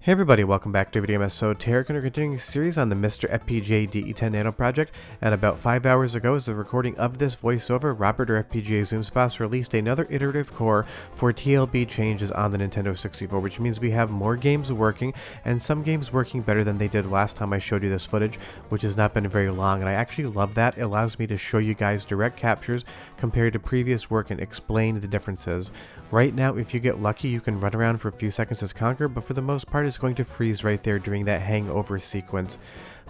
Hey everybody, welcome back to Video episode Turok, and we're continuing a series on the MiSTer FPGA DE10 Nano project. And about 5 hours ago, as the recording of this voiceover, Robert or FPGA Zoomspas released another iterative core for TLB changes on the Nintendo 64, which means we have more games working, and some games working better than they did last time I showed you this footage, which has not been very long. And I actually love that. It allows me to show you guys direct captures compared to previous work and explain the differences. Right now, if you get lucky, you can run around for a few seconds as Conker, but for the most part, it's going to freeze right there during that hangover sequence.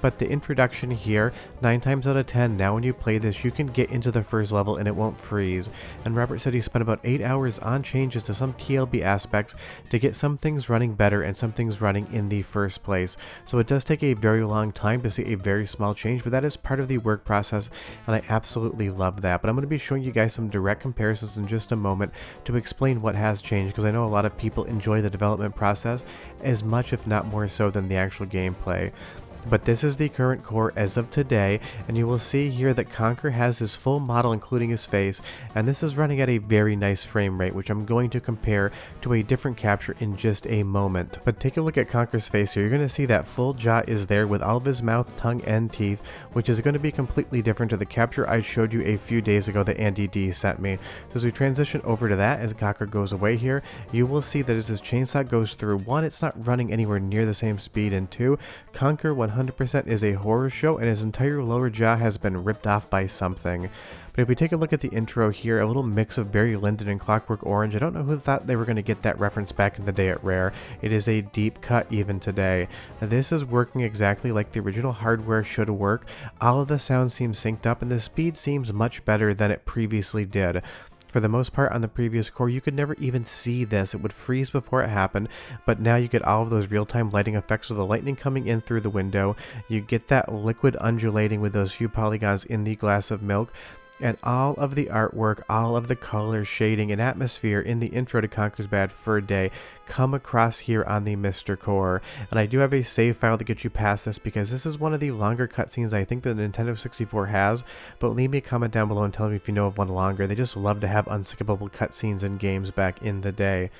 But the introduction here, 9 times out of 10, now when you play this, you can get into the first level and it won't freeze. And Robert said he spent about 8 hours on changes to some TLB aspects to get some things running better and some things running in the first place. So it does take a very long time to see a very small change, but that is part of the work process, and I absolutely love that. But I'm going to be showing you guys some direct comparisons in just a moment to explain what has changed, because I know a lot of people enjoy the development process as much, if not more so, than the actual gameplay. But this is the current core as of today, and you will see here that Conker has his full model including his face, and this is running at a very nice frame rate, which I'm going to compare to a different capture in just a moment. But take a look at Conker's face here. You're going to see that full jaw is there with all of his mouth, tongue, and teeth, which is going to be completely different to the capture I showed you a few days ago that Andy D sent me. So as we transition over to that, as Conker goes away here, you will see that as this chainsaw goes through, 1, it's not running anywhere near the same speed, and 2, Conker 100% is a horror show, and his entire lower jaw has been ripped off by something. But if we take a look at the intro here, a little mix of Barry Lyndon and Clockwork Orange. I don't know who thought they were going to get that reference back in the day at Rare. It is a deep cut even today. This is working exactly like the original hardware should work. All of the sounds seem synced up, and the speed seems much better than it previously did. For the most part, on the previous core, you could never even see this. It would freeze before it happened, but now you get all of those real-time lighting effects with the lightning coming in through the window. You get that liquid undulating with those few polygons in the glass of milk. And all of the artwork, all of the color, shading, and atmosphere in the intro to Conker's Bad Fur Day come across here on the MiSTer core. And I do have a save file to get you past this, because this is one of the longer cutscenes I think the Nintendo 64 has, but leave me a comment down below and tell me if you know of one longer. They just love to have unskippable cutscenes in games back in the day.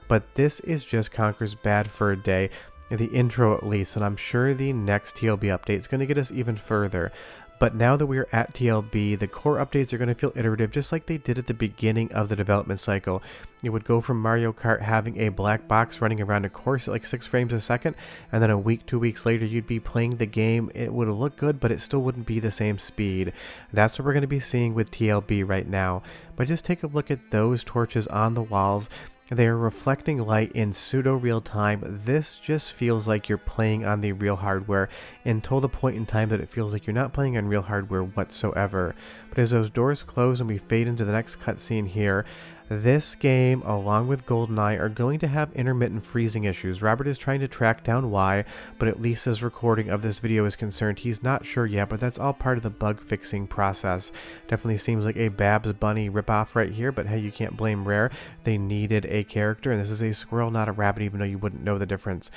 But this is just Conker's Bad Fur Day, the intro at least, and I'm sure the next TLB update is going to get us even further. But now that we are at TLB, the core updates are going to feel iterative, just like they did at the beginning of the development cycle. It would go from Mario Kart having a black box running around a course at like 6 frames a second, and then a week, 2 weeks later, you'd be playing the game. It would look good, but it still wouldn't be the same speed. That's what we're going to be seeing with TLB right now. But just take a look at those torches on the walls. They are reflecting light in pseudo real time. This just feels like you're playing on the real hardware until the point in time that it feels like you're not playing on real hardware whatsoever. But as those doors close and we fade into the next cutscene here, this game, along with GoldenEye, are going to have intermittent freezing issues. Robert is trying to track down why, but at least as recording of this video is concerned, he's not sure yet, but that's all part of the bug fixing process. Definitely seems like a Babs Bunny ripoff right here, but hey, you can't blame Rare. They needed a character, and this is a squirrel, not a rabbit, even though you wouldn't know the difference.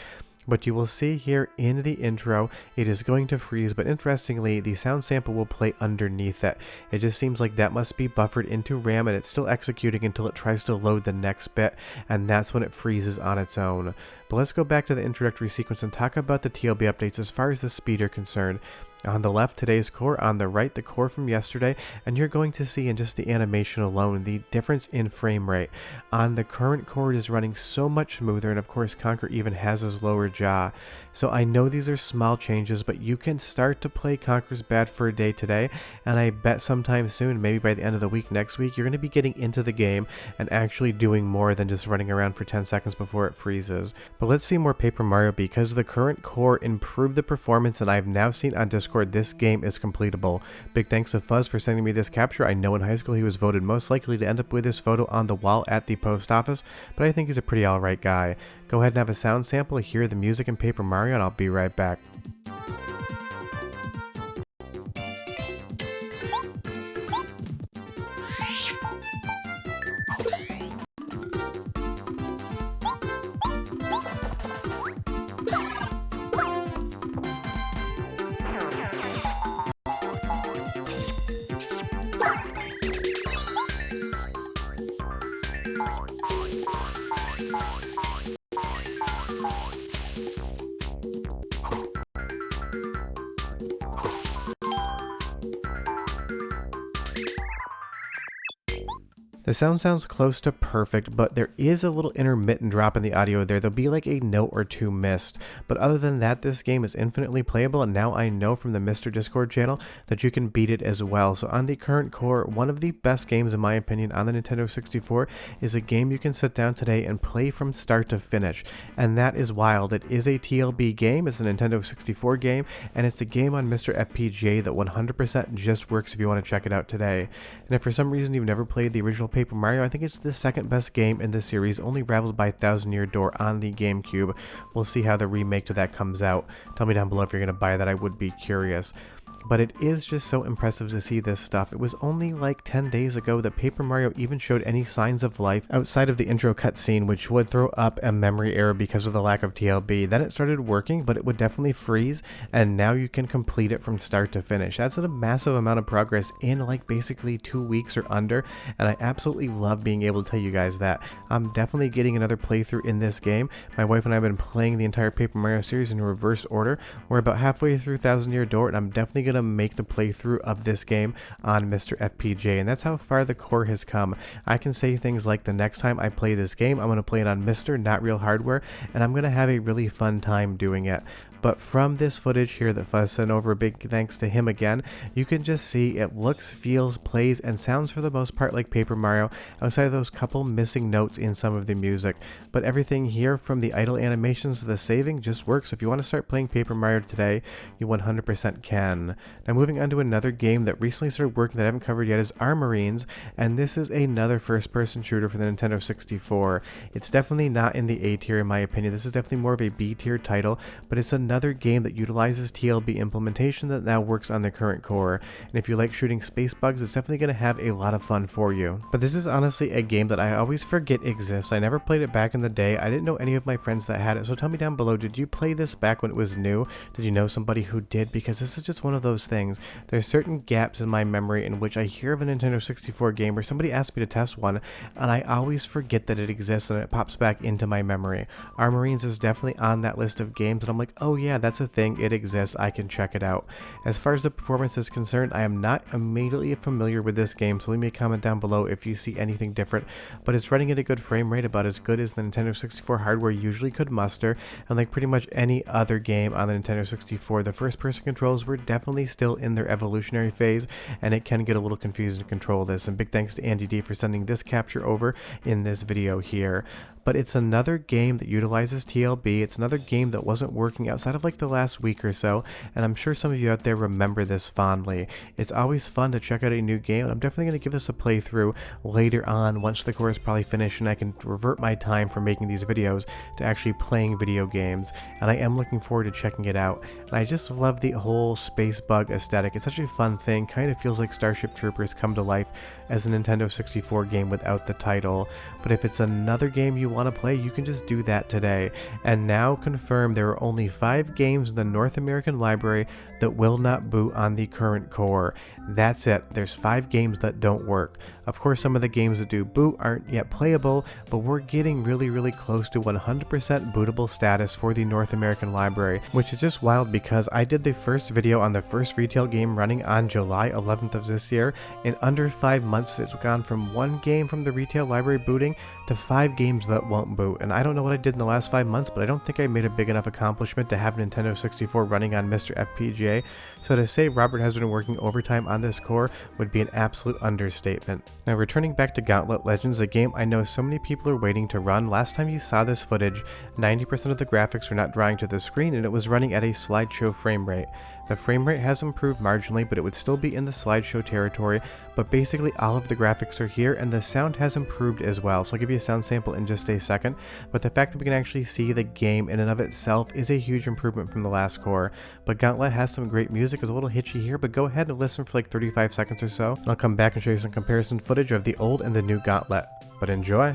But you will see here in the intro, it is going to freeze, but interestingly, the sound sample will play underneath it. It just seems like that must be buffered into RAM, and it's still executing until it tries to load the next bit, and that's when it freezes on its own. But let's go back to the introductory sequence and talk about the TLB updates as far as the speed are concerned. On the left, today's core, on the right, the core from yesterday, and you're going to see in just the animation alone the difference in frame rate. On the current core, it is running so much smoother, and of course Conker even has his lower jaw. So I know these are small changes, but you can start to play Conker's Bad Fur Day today, and I bet sometime soon, maybe by the end of the week next week, you're going to be getting into the game and actually doing more than just running around for 10 seconds before it freezes. But let's see more Paper Mario, because the current core improved the performance, and I've now seen on Discord this game is completable. Big thanks to Fuzz for sending me this capture. I know in high school he was voted most likely to end up with this photo on the wall at the post office, but I think he's a pretty alright guy. Go ahead and have a sound sample, hear the music in Paper Mario, and I'll be right back. The sound sounds close to perfect, but there is a little intermittent drop in the audio there. There'll be like a note or two missed. But other than that, this game is infinitely playable, and now I know from the MiSTer Discord channel that you can beat it as well. So on the current core, one of the best games in my opinion on the Nintendo 64 is a game you can sit down today and play from start to finish. And that is wild. It is a TLB game, it's a Nintendo 64 game, and it's a game on MiSTer FPGA that 100% just works if you want to check it out today. And if for some reason you've never played the original Paper Mario, I think it's the second best game in the series, only rivaled by Thousand Year Door on the GameCube. We'll see how the remake to that comes out. Tell me down below if you're going to buy that, I would be curious. But it is just so impressive to see this stuff. It was only like 10 days ago that Paper Mario even showed any signs of life outside of the intro cutscene, which would throw up a memory error because of the lack of TLB. Then it started working, but it would definitely freeze, and now you can complete it from start to finish. That's a massive amount of progress in like basically 2 weeks or under, and I absolutely love being able to tell you guys that. I'm definitely getting another playthrough in this game. My wife and I have been playing the entire Paper Mario series in reverse order. We're about halfway through Thousand Year Door, and I'm definitely going to make the playthrough of this game on MiSTer FPGA, and that's how far the core has come. I can say things like, the next time I play this game, I'm going to play it on MiSTer, not real hardware, and I'm going to have a really fun time doing it. But from this footage here that Fuzz sent over, big thanks to him again, you can just see it looks, feels, plays, and sounds for the most part like Paper Mario, outside of those couple missing notes in some of the music. But everything here, from the idle animations to the saving, just works. If you want to start playing Paper Mario today, you 100% can. Now moving on to another game that recently started working that I haven't covered yet is Armorines, and this is another first-person shooter for the Nintendo 64. It's definitely not in the A tier in my opinion. This is definitely more of a B tier title, but it's another game that utilizes TLB implementation that now works on the current core. And if you like shooting space bugs, it's definitely going to have a lot of fun for you. But this is honestly a game that I always forget exists. I never played it back in the day. I didn't know any of my friends that had it, so tell me down below, did you play this back when it was new? Did you know somebody who did? Because this is just one of those things. There's certain gaps in my memory in which I hear of a Nintendo 64 game or somebody asked me to test one, and I always forget that it exists and it pops back into my memory. Armorines is definitely on that list of games, and I'm like, oh yeah, that's a thing, it exists, I can check it out. As far as the performance is concerned, I am not immediately familiar with this game, so leave me a comment down below if you see anything different, but it's running at a good frame rate, about as good as the Nintendo 64 hardware usually could muster, and like pretty much any other game on the Nintendo 64, the first person controls were definitely still in their evolutionary phase, and it can get a little confusing to control this, and big thanks to Andy D for sending this capture over in this video here. But it's another game that utilizes TLB. It's another game that wasn't working outside of like the last week or so, and I'm sure some of you out there remember this fondly. It's always fun to check out a new game, and I'm definitely going to give this a playthrough later on once the core is probably finished and I can revert my time from making these videos to actually playing video games, and I am looking forward to checking it out. And I just love the whole space bug aesthetic. It's such a fun thing, kind of feels like Starship Troopers come to life as a Nintendo 64 game without the title. But if it's another game you want to play, you can just do that today. And now confirmed, there are only 5 games in the North American library that will not boot on the current core. That's it. There's 5 games that don't work. Of course, some of the games that do boot aren't yet playable, but we're getting really close to 100% bootable status for the North American library, which is just wild because I did the first video on the first retail game running on July 11th of this year. In under 5 months, it's gone from 1 game from the retail library booting to 5 games that won't boot. And I don't know what I did in the last 5 months, but I don't think I made a big enough accomplishment to have Nintendo 64 running on MiSTer FPGA. So to say Robert has been working overtime on this core would be an absolute understatement. Now returning back to Gauntlet Legends, a game I know so many people are waiting to run. Last time you saw this footage, 90% of the graphics were not drawing to the screen and it was running at a slideshow frame rate. The frame rate has improved marginally, but it would still be in the slideshow territory, but basically all of the graphics are here and the sound has improved as well. So I'll give you a sound sample in just a second, but the fact that we can actually see the game in and of itself is a huge improvement from the last core. But Gauntlet has some great music. It's a little hitchy here, but go ahead and listen for like 35 seconds or so, and I'll come back and show you some comparison footage of the old and the new Gauntlet. But enjoy!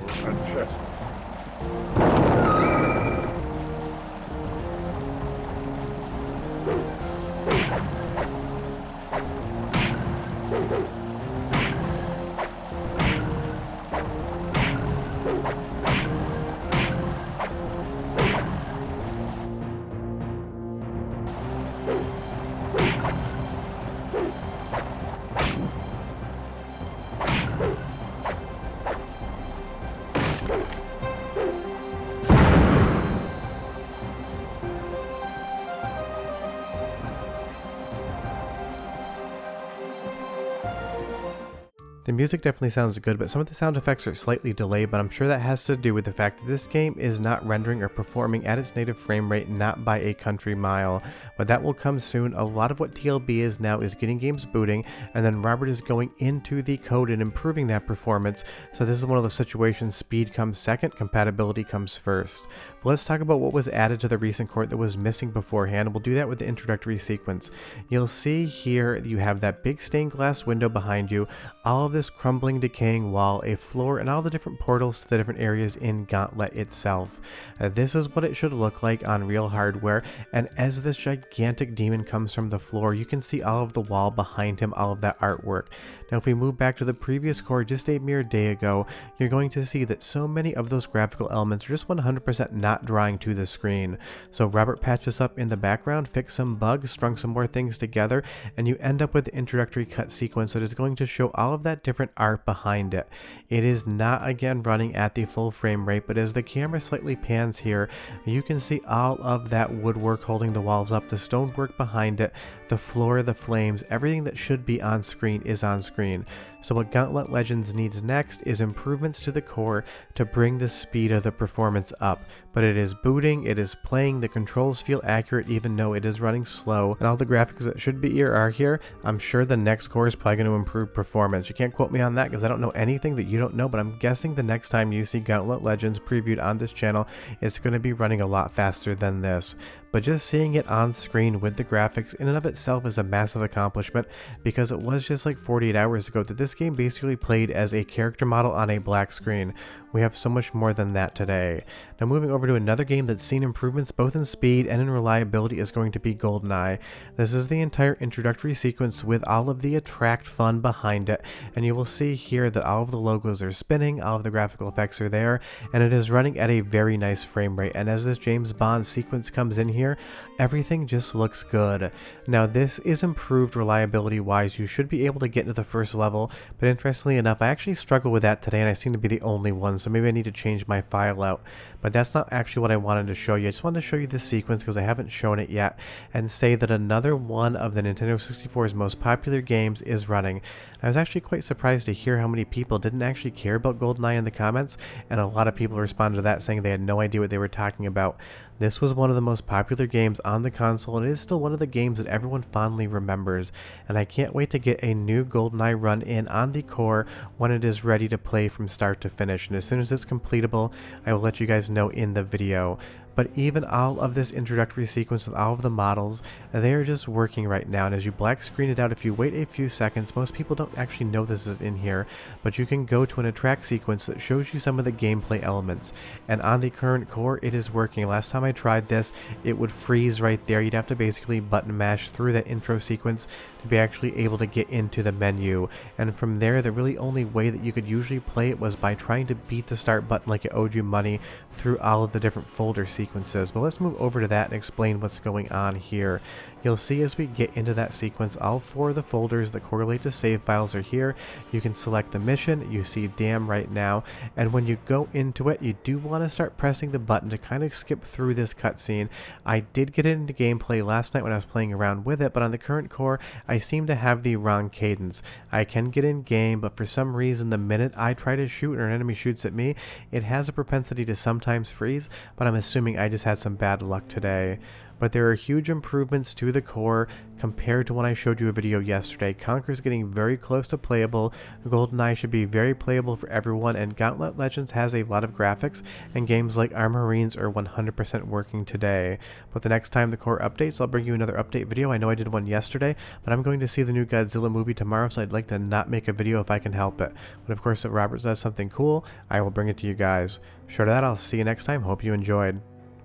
The music definitely sounds good, but some of the sound effects are slightly delayed, but I'm sure that has to do with the fact that this game is not rendering or performing at its native frame rate, not by a country mile. But that will come soon. A lot of what TLB is now is getting games booting, and then Robert is going into the code and improving that performance. So this is one of those situations, speed comes second, compatibility comes first. But let's talk about what was added to the recent core that was missing beforehand. We'll do that with the introductory sequence. You'll see here you have that big stained glass window behind you, all of this crumbling, decaying wall, a floor, and all the different portals to the different areas in Gauntlet itself. This is what it should look like on real hardware, and as this gigantic demon comes from the floor, you can see all of the wall behind him, all of that artwork. Now if we move back to the previous core just a mere day ago, you're going to see that so many of those graphical elements are just 100% not drawing to the screen. So Robert patched this up in the background, fixed some bugs, strung some more things together, and you end up with the introductory cut sequence that is going to show all of that different art behind it. It is not again running at the full frame rate, but as the camera slightly pans here, you can see all of that woodwork holding the walls up, the stonework behind it, the floor, the flames, everything that should be on screen is on screen. So what Gauntlet Legends needs next is improvements to the core to bring the speed of the performance up. But it is booting, it is playing, the controls feel accurate even though it is running slow, and all the graphics that should be here are here. I'm sure the next core is probably going to improve performance. You can't quote me on that because I don't know anything that you don't know, but I'm guessing the next time you see Gauntlet Legends previewed on this channel, it's going to be running a lot faster than this. But just seeing it on screen with the graphics in and of itself is a massive accomplishment, because it was just like 48 hours ago that this game basically played as a character model on a black screen. We have so much more than that today. Now moving over to another game that's seen improvements both in speed and in reliability is going to be GoldenEye. This is the entire introductory sequence with all of the attract fun behind it, and you will see here that all of the logos are spinning, all of the graphical effects are there, and it is running at a very nice frame rate. And as this James Bond sequence comes in here, everything just looks good. Now this is improved reliability wise. You should be able to get into the first level, but interestingly enough, I actually struggle with that today and I seem to be the only one, so maybe I need to change my file out. But that's not actually what I wanted to show you. I just wanted to show you this sequence because I haven't shown it yet, and say that another one of the Nintendo 64's most popular games is running. I was actually quite surprised to hear how many people didn't actually care about GoldenEye in the comments, and a lot of people responded to that saying they had no idea what they were talking about. This was one of the most popular games on the console, and it is still one of the games that everyone fondly remembers, and I can't wait to get a new GoldenEye run in on the core when it is ready to play from start to finish, and as soon as it's completable, I will let you guys know in the video. But even all of this introductory sequence with all of the models, they are just working right now. And as you black screen it out, if you wait a few seconds, most people don't actually know this is in here, but you can go to an attract sequence that shows you some of the gameplay elements. And on the current core, it is working. Last time I tried this, it would freeze right there. You'd have to basically button mash through that intro sequence to be actually able to get into the menu. And from there, the really only way that you could usually play it was by trying to beat the start button like it owed you money through all of the different folder sequences. But let's move over to that and explain what's going on here. You'll see as we get into that sequence, all four of the folders that correlate to save files are here. You can select the mission, you see Damn right now, and when you go into it, you do want to start pressing the button to kind of skip through this cutscene. I did get it into gameplay last night when I was playing around with it, but on the current core, I seem to have the wrong cadence. I can get in game, but for some reason, the minute I try to shoot or an enemy shoots at me, it has a propensity to sometimes freeze, but I'm assuming I just had some bad luck today. But there are huge improvements to the core compared to when I showed you a video yesterday. Conker is getting very close to playable, GoldenEye should be very playable for everyone, and Gauntlet Legends has a lot of graphics, and games like Armor Marines are 100% working today. But the next time the core updates, I'll bring you another update video. I know I did one yesterday, but I'm going to see the new Godzilla movie tomorrow, so I'd like to not make a video if I can help it. But of course, if Robert does something cool, I will bring it to you guys. Short of that, I'll see you next time. Hope you enjoyed.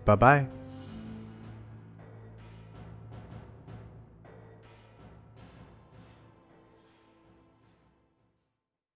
Bye-bye.